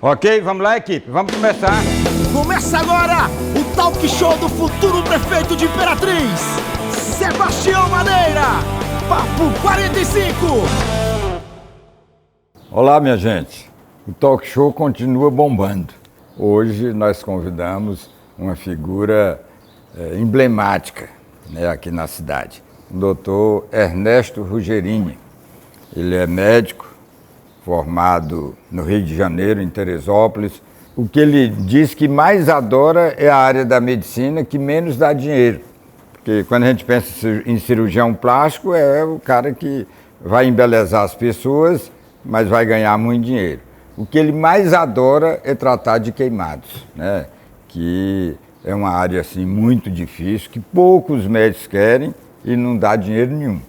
Ok, vamos lá, equipe, vamos começar. Começa agora o talk show do futuro prefeito de Imperatriz, Sebastião Madeira. Papo 45. Olá, minha gente. O talk show continua bombando. Hoje nós convidamos uma figura emblemática, né, aqui na cidade, o doutor Ernesto Rugerini. Ele é médico, formado no Rio de Janeiro, em Teresópolis. O que ele diz que mais adora é a área da medicina, que menos dá dinheiro. Porque quando a gente pensa em cirurgião plástico, é o cara que vai embelezar as pessoas, mas vai ganhar muito dinheiro. O que ele mais adora é tratar de queimados, né? Que é uma área assim, muito difícil, que poucos médicos querem e não dá dinheiro nenhum.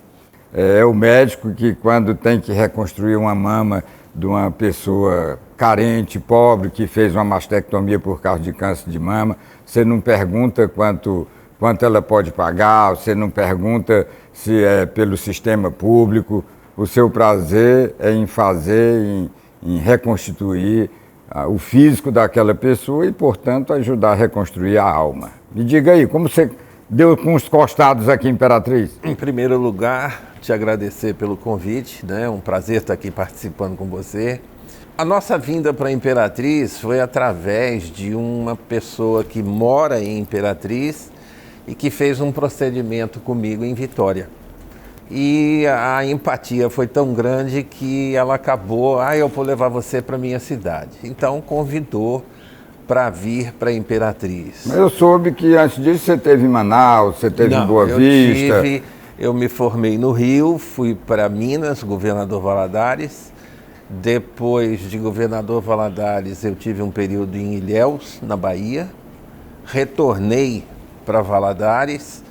É o médico que, quando tem que reconstruir uma mama de uma pessoa carente, pobre, que fez uma mastectomia por causa de câncer de mama, você não pergunta quanto ela pode pagar, você não pergunta se é pelo sistema público. O seu prazer é em fazer, em reconstituir o físico daquela pessoa e, portanto, ajudar a reconstruir a alma. Me diga aí, como você deu com os costados aqui em Imperatriz? Em primeiro lugar, te agradecer pelo convite, né? É um prazer estar aqui participando com você. A nossa vinda para Imperatriz foi através de uma pessoa que mora em Imperatriz e que fez um procedimento comigo em Vitória. E a empatia foi tão grande que ela acabou, eu vou levar você para minha cidade. Então convidou para vir para Imperatriz. Mas eu soube que antes disso você esteve em Manaus, você esteve em Boa Vista. Eu me formei no Rio, fui para Minas, Governador Valadares. Depois de Governador Valadares, eu tive um período em Ilhéus, na Bahia. Retornei para Valadares,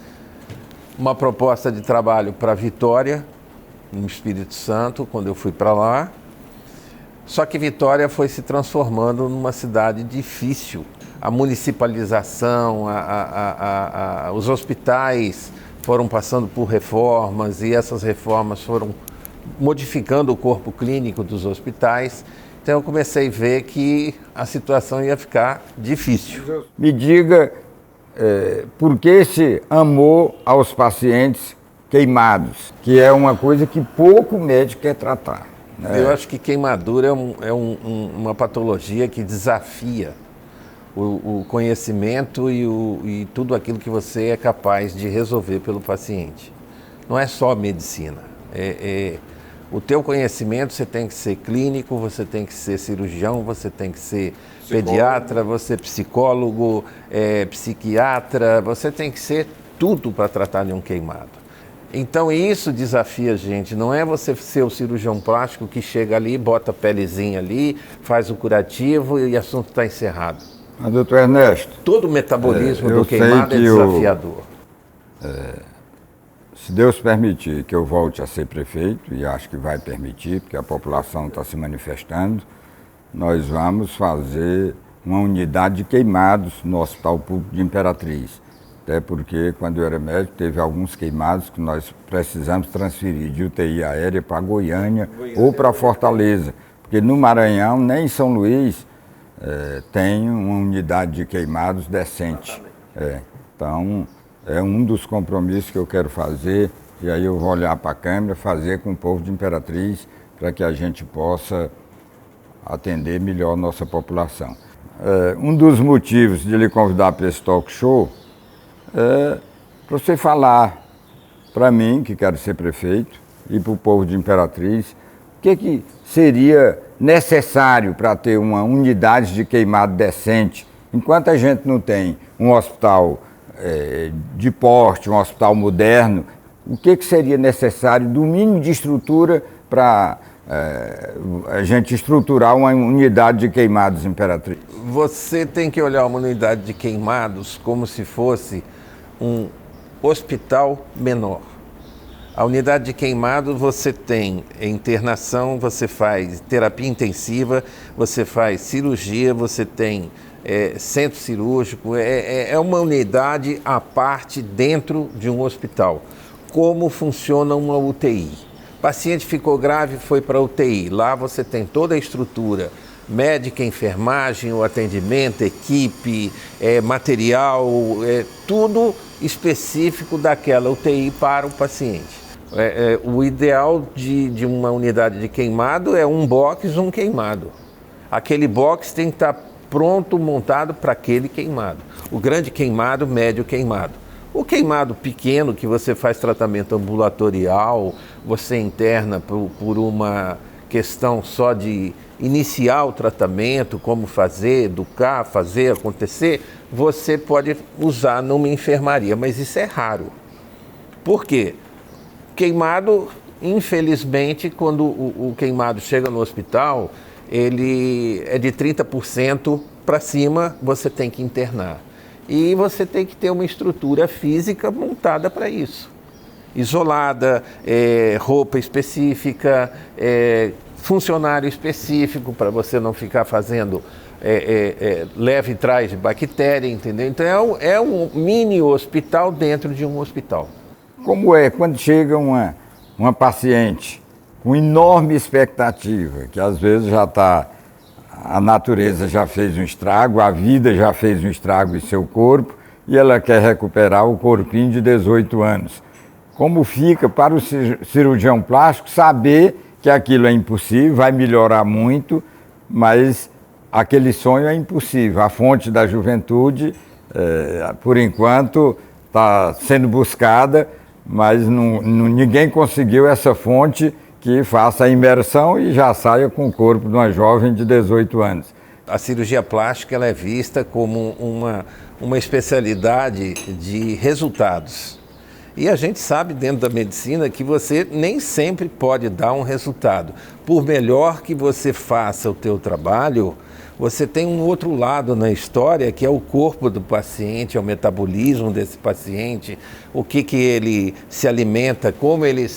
uma proposta de trabalho para Vitória, no Espírito Santo, quando eu fui para lá. Só que Vitória foi se transformando numa cidade difícil. A municipalização, os hospitais foram passando por reformas e essas reformas foram modificando o corpo clínico dos hospitais. Então eu comecei a ver que a situação ia ficar difícil. Me diga por que esse amor aos pacientes queimados, que é uma coisa que pouco médico quer tratar. Eu acho que queimadura é uma patologia que desafia o conhecimento e tudo aquilo que você é capaz de resolver pelo paciente. Não é só medicina. O teu conhecimento, você tem que ser clínico, você tem que ser cirurgião, você tem que ser pediatra, você psicólogo, psiquiatra, você tem que ser tudo para tratar de um queimado. Então isso desafia a gente, não é você ser o cirurgião plástico que chega ali, bota a pelezinha ali, faz o curativo e o assunto está encerrado. Mas, doutor Ernesto, todo o metabolismo do queimado é desafiador. Se Deus permitir que eu volte a ser prefeito, e acho que vai permitir, porque a população está se manifestando, nós vamos fazer uma unidade de queimados no Hospital Público de Imperatriz. Até porque, quando eu era médico, teve alguns queimados que nós precisamos transferir de UTI aérea para Goiânia ou para Fortaleza. Porque no Maranhão, nem em São Luís, tem uma unidade de queimados decente. Então, é um dos compromissos que eu quero fazer, e aí eu vou olhar para a câmera, fazer com o povo de Imperatriz, para que a gente possa atender melhor a nossa população. Um dos motivos de lhe convidar para esse talk show é para você falar para mim, que quero ser prefeito, e para o povo de Imperatriz, o que seria necessário para ter uma unidade de queimado decente, enquanto a gente não tem um hospital de porte, um hospital moderno. O que seria necessário do mínimo de estrutura para a gente estruturar uma unidade de queimados em Imperatriz? Você tem que olhar uma unidade de queimados como se fosse um hospital menor. A unidade de queimados, você tem internação, você faz terapia intensiva, você faz cirurgia, você tem centro cirúrgico, é uma unidade à parte dentro de um hospital. Como funciona uma UTI? O paciente ficou grave, foi para a UTI. Lá você tem toda a estrutura médica, enfermagem, o atendimento, equipe, material, tudo específico daquela UTI para o paciente. O ideal de uma unidade de queimado é um box, um queimado. Aquele box tem que estar pronto, montado para aquele queimado. O grande queimado, médio queimado. O queimado pequeno, que você faz tratamento ambulatorial, você interna por uma questão só de iniciar o tratamento, como fazer, educar, fazer acontecer, você pode usar numa enfermaria, mas isso é raro. Por quê? Queimado, infelizmente, quando o queimado chega no hospital, ele é de 30% para cima, você tem que internar. E você tem que ter uma estrutura física montada para isso. Isolada, roupa específica, funcionário específico para você não ficar fazendo leve e trás de bactéria, entendeu? Então é um mini hospital dentro de um hospital. Como é quando chega uma paciente com enorme expectativa, que às vezes a natureza já fez um estrago, a vida já fez um estrago em seu corpo e ela quer recuperar o corpinho de 18 anos. Como fica para o cirurgião plástico saber que aquilo é impossível, vai melhorar muito, mas aquele sonho é impossível. A fonte da juventude, por enquanto, está sendo buscada, mas ninguém conseguiu essa fonte que faça a imersão e já saia com o corpo de uma jovem de 18 anos. A cirurgia plástica ela é vista como uma especialidade de resultados. E a gente sabe dentro da medicina que você nem sempre pode dar um resultado. Por melhor que você faça o teu trabalho, você tem um outro lado na história, que é o corpo do paciente, é o metabolismo desse paciente, o que ele se alimenta, como ele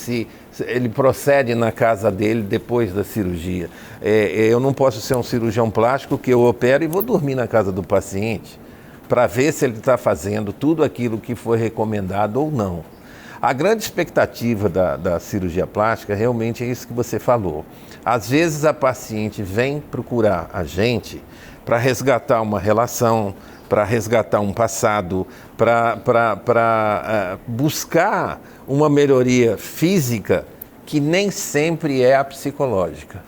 procede na casa dele depois da cirurgia. Eu não posso ser um cirurgião plástico que eu opero e vou dormir na casa do paciente para ver se ele está fazendo tudo aquilo que foi recomendado ou não. A grande expectativa da cirurgia plástica realmente é isso que você falou. Às vezes a paciente vem procurar a gente para resgatar uma relação, para resgatar um passado, para buscar uma melhoria física que nem sempre é a psicológica.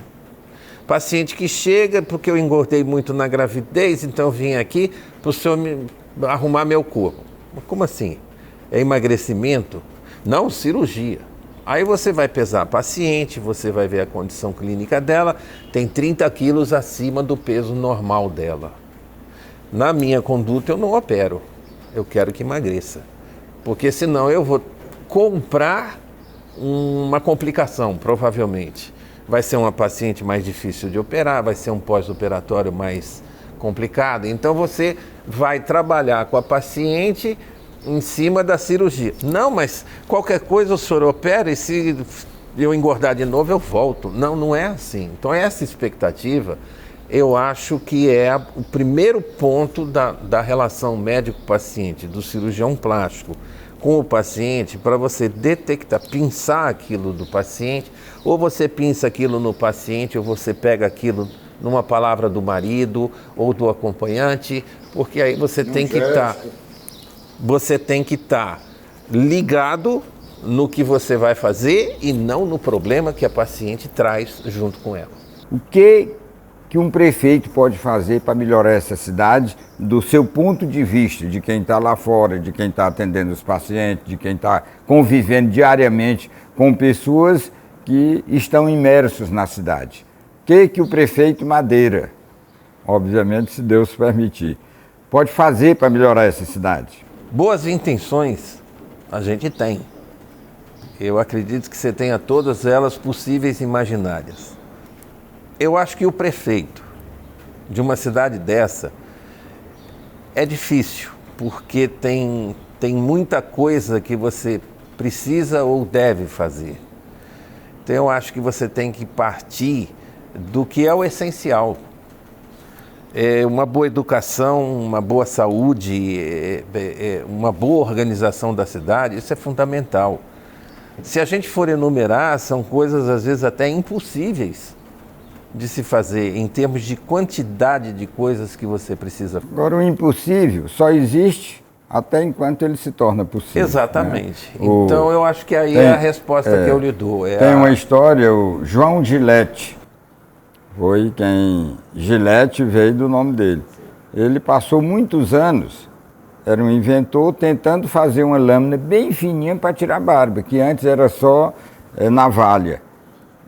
Paciente que chega porque eu engordei muito na gravidez, então eu vim aqui para o senhor arrumar meu corpo. Como assim? É emagrecimento? Não, cirurgia. Aí você vai pesar a paciente, você vai ver a condição clínica dela, tem 30 quilos acima do peso normal dela. Na minha conduta eu não opero, eu quero que emagreça. Porque senão eu vou comprar uma complicação, provavelmente. Vai ser uma paciente mais difícil de operar, vai ser um pós-operatório mais complicado. Então você vai trabalhar com a paciente em cima da cirurgia. Não, mas qualquer coisa o senhor opera e se eu engordar de novo eu volto. Não, não é assim. Então essa expectativa, eu acho que é o primeiro ponto da relação médico-paciente, do cirurgião plástico com o paciente, para você detectar, pensar aquilo do paciente, ou você pensa aquilo no paciente, ou você pega aquilo numa palavra do marido ou do acompanhante, porque aí você tem que estar... Você tem que estar ligado no que você vai fazer e não no problema que a paciente traz junto com ela. O que um prefeito pode fazer para melhorar essa cidade do seu ponto de vista, de quem está lá fora, de quem está atendendo os pacientes, de quem está convivendo diariamente com pessoas que estão imersos na cidade? O que o prefeito Madeira, obviamente se Deus permitir, pode fazer para melhorar essa cidade? Boas intenções a gente tem. Eu acredito que você tenha todas elas possíveis e imaginárias. Eu acho que o prefeito de uma cidade dessa é difícil, porque tem muita coisa que você precisa ou deve fazer. Então eu acho que você tem que partir do que é o essencial. Uma boa educação, uma boa saúde, uma boa organização da cidade, isso é fundamental. Se a gente for enumerar, são coisas às vezes até impossíveis de se fazer em termos de quantidade de coisas que você precisa. Agora, o impossível só existe até enquanto ele se torna possível. Exatamente. Né? Então, eu acho que aí é a resposta que eu lhe dou. Tem uma história, o João Gillette, foi quem... Gillette veio do nome dele. Ele passou muitos anos, era um inventor, tentando fazer uma lâmina bem fininha para tirar barba, que antes era só navalha.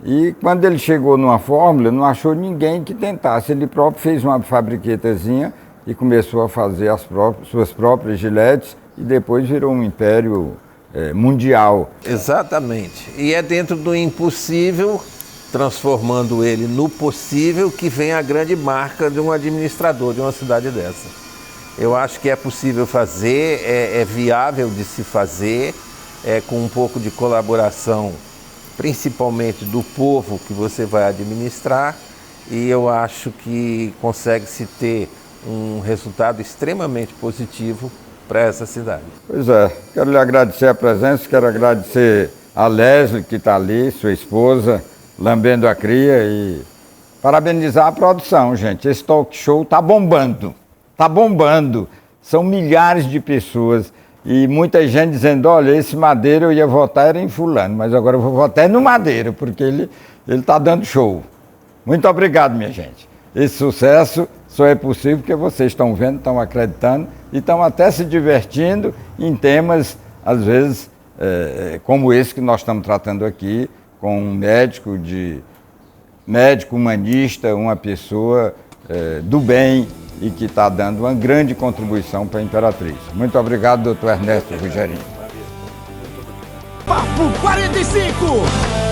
E quando ele chegou numa fórmula, não achou ninguém que tentasse. Ele próprio fez uma fabriquetazinha e começou a fazer suas próprias giletes e depois virou um império mundial. Exatamente. E é dentro do impossível, transformando ele no possível, que vem a grande marca de um administrador de uma cidade dessa. Eu acho que é possível fazer, é viável de se fazer, com um pouco de colaboração, principalmente do povo que você vai administrar, e eu acho que consegue-se ter um resultado extremamente positivo para essa cidade. Pois é, quero lhe agradecer a presença, quero agradecer a Leslie, que está ali, sua esposa, lambendo a cria, e parabenizar a produção, gente. Esse talk show está bombando, são milhares de pessoas. E muita gente dizendo, olha, esse Madeira eu ia votar era em fulano, mas agora eu vou votar no Madeira, porque ele está dando show. Muito obrigado, minha gente. Esse sucesso só é possível porque vocês estão vendo, estão acreditando e estão até se divertindo em temas, às vezes, como esse que nós estamos tratando aqui, com um médico humanista, uma pessoa do bem, e que está dando uma grande contribuição para a Imperatriz. Muito obrigado, doutor Ernesto Rogerinho. Papo 45!